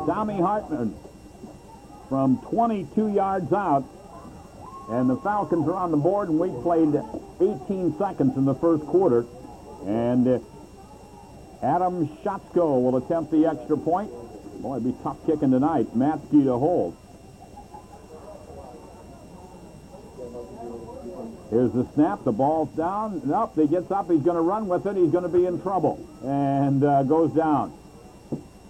Tommy Hartman from 22 yards out. And the Falcons are on the board, and we played 18 seconds in the first quarter. And Adam Schatzko will attempt the extra point. Boy, it'd be tough kicking tonight. Matsky to hold. Here's the snap. The ball's down. Nope, he gets up. He's going to run with it. He's going to be in trouble. And goes down.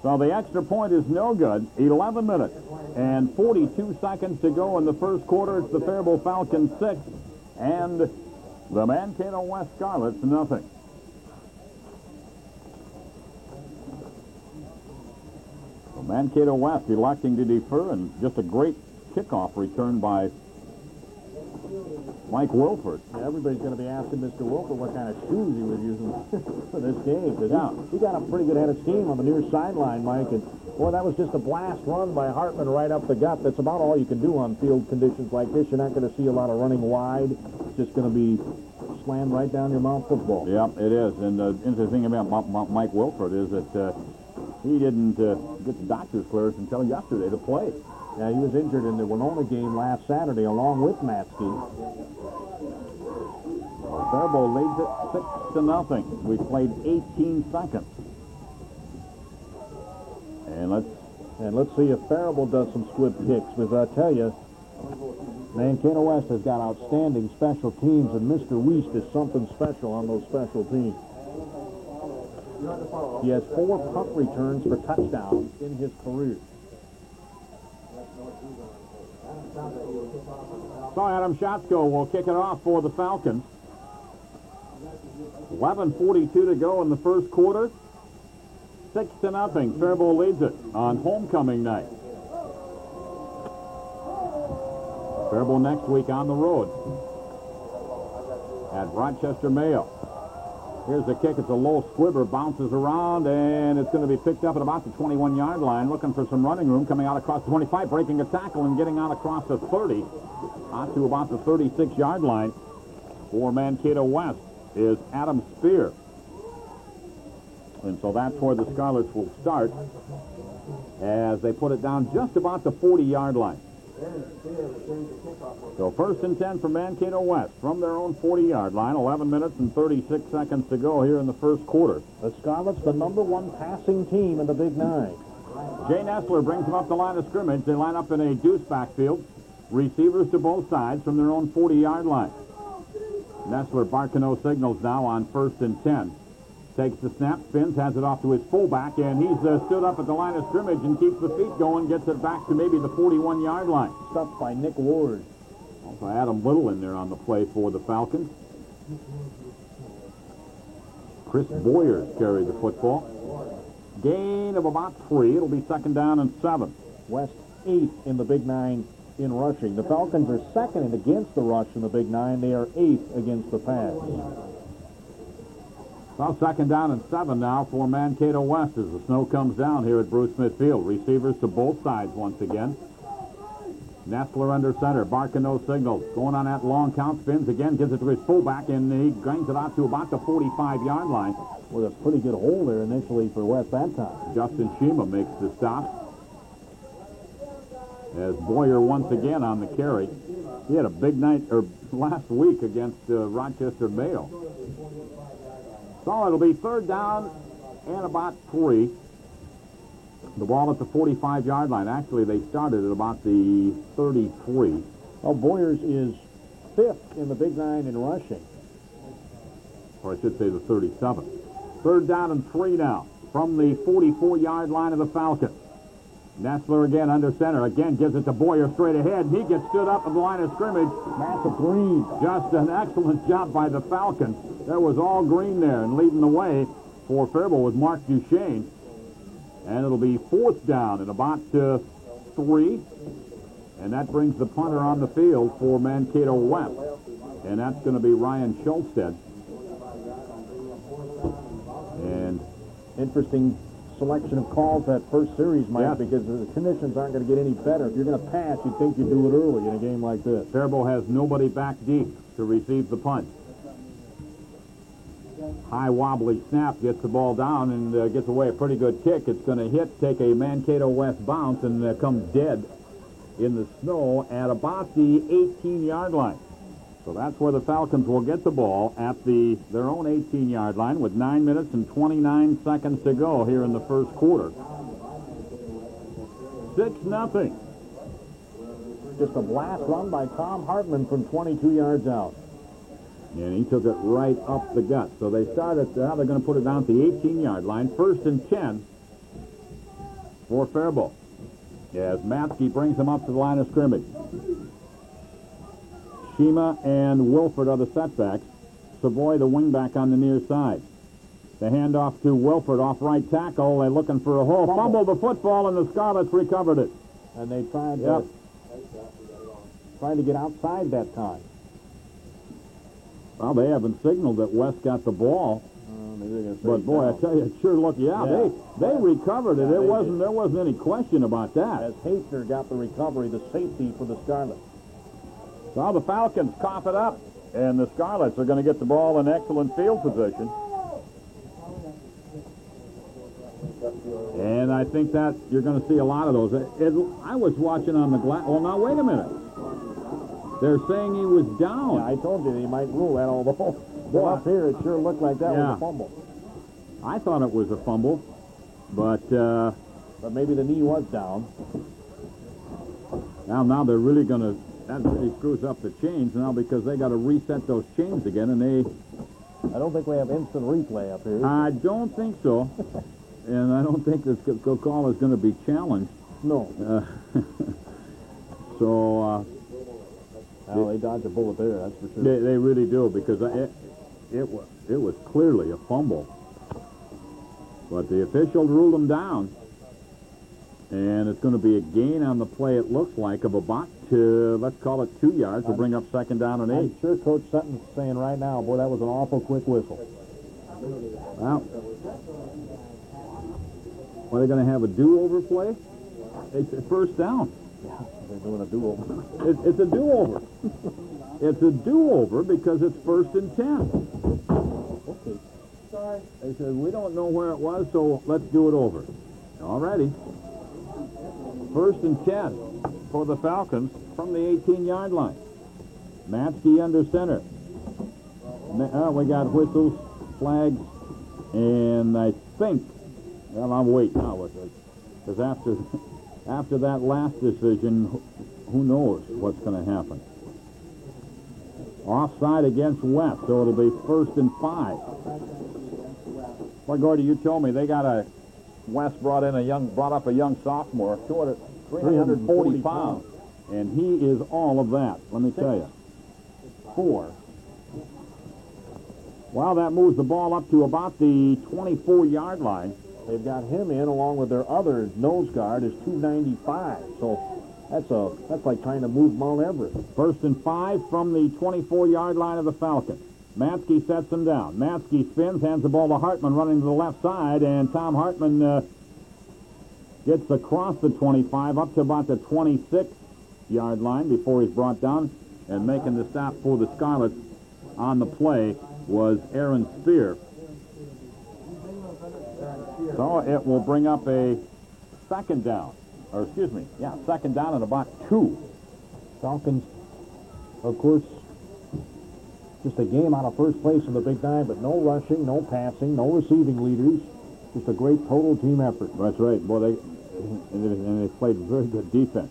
So the extra point is no good. 11 minutes and 42 seconds to go in the first quarter. It's the Faribault Falcons 6 and the Mankato West Scarlets nothing. So Mankato West electing to defer, and just a great kickoff return by Mike Wilford. Yeah, everybody's going to be asking Mr. Wilford what kind of shoes he was using for this game. Yeah. He got a pretty good head of steam on the near sideline, Mike. And, boy, that was just a blast run by Hartman right up the gut. That's about all you can do on field conditions like this. You're not going to see a lot of running wide. It's just going to be slammed right down your mouth football. Yeah, it is. And the interesting thing about Mike Wilford is that he didn't get the doctor's clearance until yesterday to play. Yeah, he was injured in the Winona game last Saturday along with Matsky. Faribault leads it 6-0. We played 18 seconds. And let's see if Faribault does some squib kicks, because I tell you, Mankato West has got outstanding special teams, and Mr. Wiest is something special on those special teams. He has 4 punt returns for touchdowns in his career. So Adam Schatzko will kick it off for the Falcons. 11:42 to go in the first quarter. 6-0. Faribault leads it on homecoming night. Faribault next week on the road at Rochester Mayo. Here's the kick. It's a low squibber, bounces around, and it's going to be picked up at about the 21-yard line. Looking for some running room, coming out across the 25, breaking a tackle and getting out across the 30, out to about the 36-yard line. For Mankato West is Adam Spear. And so that's where the Scarlets will start as they put it down just about the 40-yard line. So 1st and 10 for Mankato West from their own 40-yard line. 11 minutes and 36 seconds to go here in the first quarter. The Scarlets, the #1 passing team in the Big Nine. Jay Nestler brings them up the line of scrimmage. They line up in a deuce backfield. Receivers to both sides from their own 40-yard line. Nestler barking no signals now on 1st and 10. Takes the snap, spins, has it off to his fullback, and he's stood up at the line of scrimmage and keeps the feet going, gets it back to maybe the 41-yard line. Stuffed by Nick Ward. Also Adam Little in there on the play for the Falcons. Chris Boyers carried the football. Gain of about 3. It'll be 2nd down and 7. West 8th in the Big Nine in rushing. The Falcons are 2nd against the rush in the Big Nine. They are 8th against the pass. Well, 2nd down and 7 now for Mankato West as the snow comes down here at Bruce Smith Field. Receivers to both sides once again. Nestler under center, barking no signals. Going on that long count, spins again, gives it to his fullback, and he grinds it out to about the 45-yard line. With a pretty good hole there initially for West that time. Justin Shima makes the stop. As Boyer once again on the carry. He had a big night last week against Rochester Mayo. So it'll be 3rd down and about 3. The ball at the 45-yard line. Actually, they started at about the 33. Well, Boyers is 5th in the Big Nine in rushing. Or I should say the 37. 3rd down and 3 now from the 44-yard line of the Falcons. Nestler again under center. Again gives it to Boyer straight ahead. He gets stood up at the line of scrimmage. Massive green. Just an excellent job by the Falcons. There was all green there, and leading the way for Faribault was Mark Duchesne. And it'll be 4th down and about 3. And that brings the punter on the field for Mankato West. And that's going to be Ryan Schulstead. And interesting selection of calls that first series, Mike, yes, because the conditions aren't going to get any better. If you're going to pass, you'd think you'd do it early in a game like this. Faribault has nobody back deep to receive the punt. High wobbly snap, gets the ball down and gets away a pretty good kick. It's going to take a Mankato West bounce and come dead in the snow at about the 18-yard line. So that's where the Falcons will get the ball at their own 18-yard line with 9 minutes and 29 seconds to go here in the first quarter. 6-0. Just a blast run by Tom Hartman from 22 yards out. And he took it right up the gut. So they started, now they're going to put it down at the 18-yard line. 1st and 10 for Faribault. As Matsky brings them up to the line of scrimmage. Shima and Wilford are the setbacks. Savoy, the wingback, on the near side. The handoff to Wilford off right tackle. They're looking for a hole. Fumbled the football, and the Scarlets recovered it. And they tried to get outside that time. Well, they haven't signaled that West got the ball. But boy, I tell you, it sure looked. Yeah. They recovered it. There wasn't any question about that. As Hastner got the recovery, the safety for the Scarlets. Well, the Falcons cough it up, and the Scarlets are going to get the ball in excellent field position. And I think that you're going to see a lot of those. I was watching on the glass. Well, now, wait a minute. They're saying he was down. Yeah, I told you they might rule that, although up here it sure looked like that was a fumble. I thought it was a fumble, but maybe the knee was down. Now they're really going to. That really screws up the chains now because they got to reset those chains again, and I don't think we have instant replay up here. I don't think so, and I don't think this call is going to be challenged. No. Well, they dodged a bullet there, that's for sure. They really do, because it was clearly a fumble. But the official ruled them down. And it's going to be a gain on the play, it looks like, of about, let's call it 2 yards. We'll bring up 2nd down and 8. I'm sure Coach Sutton's saying right now, boy, that was an awful quick whistle. Well, are they going to have a do-over play? It's a 1st down. Yeah, they're doing a do-over. It's a do-over. It's a do-over because it's 1st and 10. Okay. Sorry. They said, we don't know where it was, so let's do it over. All righty. 1st and 10 for the Falcons from the 18-yard line. Matsky under center. We got whistles, flags, and I think, well, I'm waiting now with it. Because after that last decision, who knows what's going to happen. Offside against West, so it'll be 1st and 5. Well, Gordy, you told me they got West brought up a young sophomore, 340 pounds, and he is all of that. Let me tell you. 4. Well, that moves the ball up to about the 24-yard line. They've got him in along with their other nose guard is 295. So that's like trying to move Mount Everest. 1st and 5 from the 24-yard line of the Falcons. Matsky sets him down. Matsky spins, hands the ball to Hartman running to the left side, and Tom Hartman gets across the 25 up to about the 26-yard line before he's brought down, and making the stop for the Scarlets on the play was Aaron Spear. So it will bring up a 2nd down. Or excuse me, 2nd down and about 2. Falcons, of course, just a game out of first place in the Big Nine, but no rushing, no passing, no receiving leaders. Just a great total team effort. That's right. Boy, they played very good defense.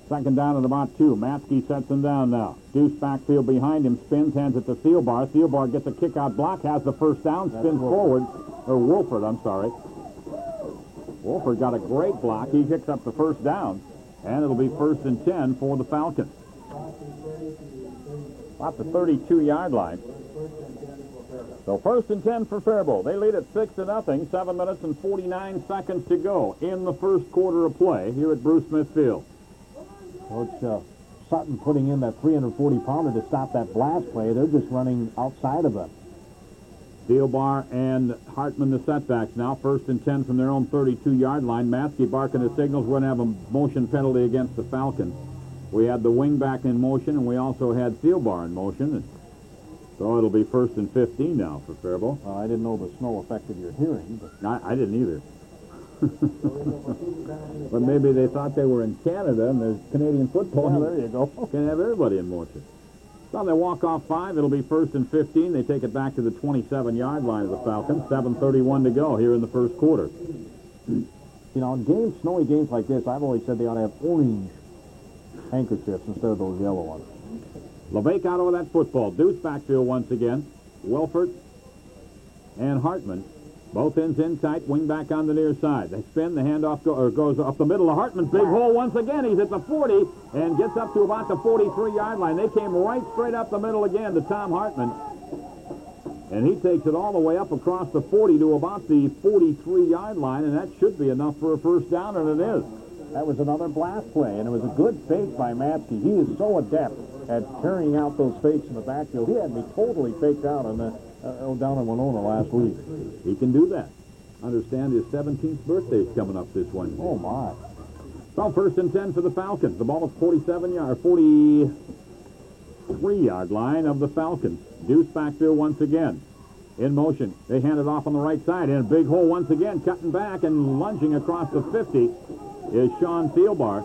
2nd down and about 2. Matsky sets him down now. Deuce backfield behind him, spins, hands it to Thielbar. Thielbar gets a kick-out block, has the 1st down, spins forward. Or Wolford, I'm sorry. Wolford got a great block. He picks up the 1st down, and it'll be 1st and 10 for the Falcons. About the 32-yard line. So 1st and 10 for Faribault. They lead at 6-0. 7 minutes and 49 seconds to go in the first quarter of play here at Bruce Smith Field. Coach Sutton putting in that 340-pounder to stop that blast play. They're just running outside of it. Thielbar and Hartman the setbacks now. 1st and 10 from their own 32-yard line. Matsky barking the signals. We're going to have a motion penalty against the Falcons. We had the wing back in motion, and we also had Thielbar in motion. So it'll be 1st and 15 now for Faribault. Well, I didn't know the snow affected your hearing, but I didn't either. But maybe they thought they were in Canada and there's Canadian football. well, there you go. Can have everybody in motion. So they walk off 5. It'll be 1st and 15. They take it back to the 27-yard line of the Falcons. 7:31 to go here in the first quarter. You know, in snowy games like this, I've always said they ought to have orange handkerchiefs instead of those yellow ones. LeVake out over that football. Deuce backfield once again. Wilford and Hartman. Both ends in tight. Wing back on the near side. They spin. The handoff goes up the middle of Hartman. Big hole once again. He's at the 40 and gets up to about the 43-yard line. They came right straight up the middle again to Tom Hartman. And he takes it all the way up across the 40 to about the 43-yard line, and that should be enough for a first down, and it is. That was another blast play, and it was a good fake by Matzke. He is so adept at carrying out those fakes in the backfield. He had me totally faked out on down in Winona last week. He can do that. Understand his 17th birthday is coming up this Wednesday. Oh, my. So 1st and 10 for the Falcons. The ball is 43-yard line of the Falcons. Deuce backfield once again. In motion. They hand it off on the right side. And a big hole once again. Cutting back and lunging across the 50 is Sean Thielbar.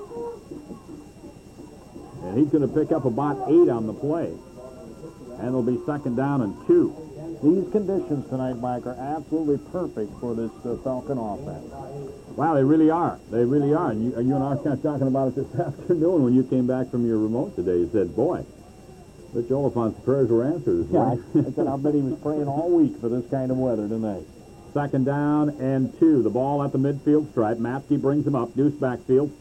And he's going to pick up about 8 on the play. And it'll be 2nd down and 2. These conditions tonight, Mike, are absolutely perfect for this Falcon offense. Wow, they really are. They really are. And you and I were kind of talking about it this afternoon when you came back from your remote today. You said, boy, Rich Oliphant's prayers were answered. Yeah, I said, I'll bet he was praying all week for this kind of weather tonight. 2nd down and 2. The ball at the midfield stripe. Matzke brings him up. Deuce backfield.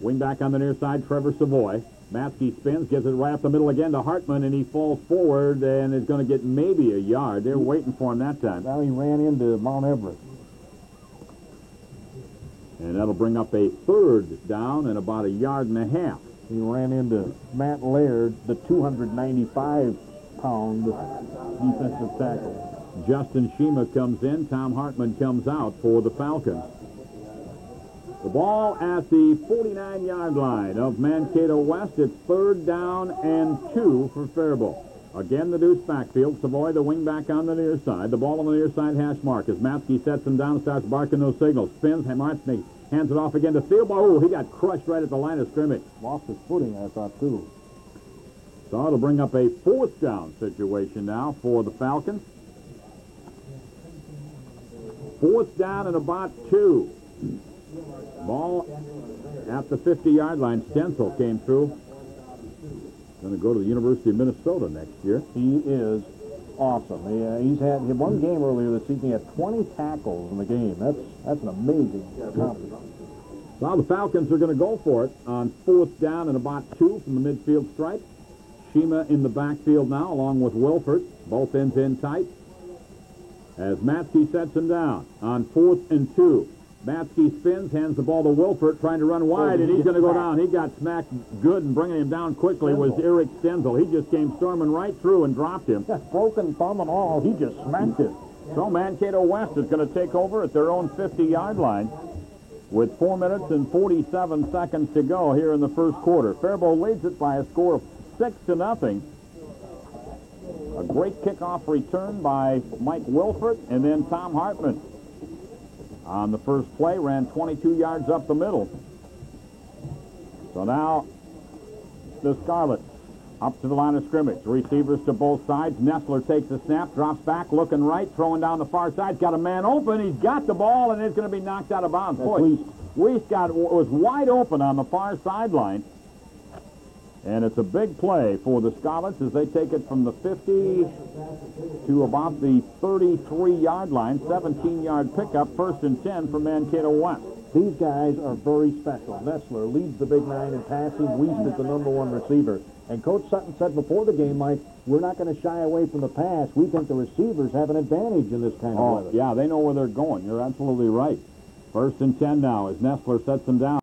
Wing back on the near side, Trevor Savoy. Matzke spins, gives it right up the middle again to Hartman, and he falls forward and is going to get maybe a yard. They're waiting for him that time. Now he ran into Mount Everest. And that'll bring up a 3rd down and about 1.5 yards. He ran into Matt Laird, the 295-pound defensive tackle. Justin Shima comes in. Tom Hartman comes out for the Falcons. The ball at the 49-yard line of Mankato West. It's 3rd down and 2 for Faribault. Again, the Deuce backfield. Savoy, the wing back on the near side. The ball on the near side hash mark as Matzke sets him down and starts barking those signals. Spins, Matzke hands it off again to Thielbar. Oh, he got crushed right at the line of scrimmage. Lost his footing, I thought, too. So it'll bring up a 4th down situation now for the Falcons. 4th down and about 2. Ball at the 50-yard line. Stencil came through. Going to go to the University of Minnesota next year. He is awesome. He's had one game earlier this season. He had 20 tackles in the game. That's an amazing accomplishment. Well, the Falcons are going to go for it on 4th down and about 2 from the midfield stripe. Shima in the backfield now, along with Wilford. Both ends in tight. As Matzke sets him down on 4th and 2. Matzke spins, hands the ball to Wilford, trying to run wide, and he's going to go down. He got smacked good, and bringing him down quickly was Eric Stenzel. He just came storming right through and dropped him. Broken thumb and all, he just smacked it. So Mankato West is going to take over at their own 50-yard line with 4 minutes and 47 seconds to go here in the first quarter. Faribault leads it by a score of 6-0. A great kickoff return by Mike Wilford, and then Tom Hartman on the first play ran 22 yards up the middle. So now the Scarlets up to the line of scrimmage. Receivers to both sides. Nestler takes a snap, drops back, looking right, throwing down the far side. Got a man open. He's got the ball, and it's going to be knocked out of bounds. Boy, Weiss was wide open on the far sideline. And it's a big play for the Scarlets as they take it from the 50 to about the 33-yard line. 17-yard pickup, 1st and 10 for Mankato West. These guys are very special. Nestler leads the Big Nine in passing. Weiss is the #1 receiver. And Coach Sutton said before the game, Mike, we're not going to shy away from the pass. We think the receivers have an advantage in this kind of weather. Yeah, they know where they're going. You're absolutely right. 1st and 10 now as Nestler sets them down.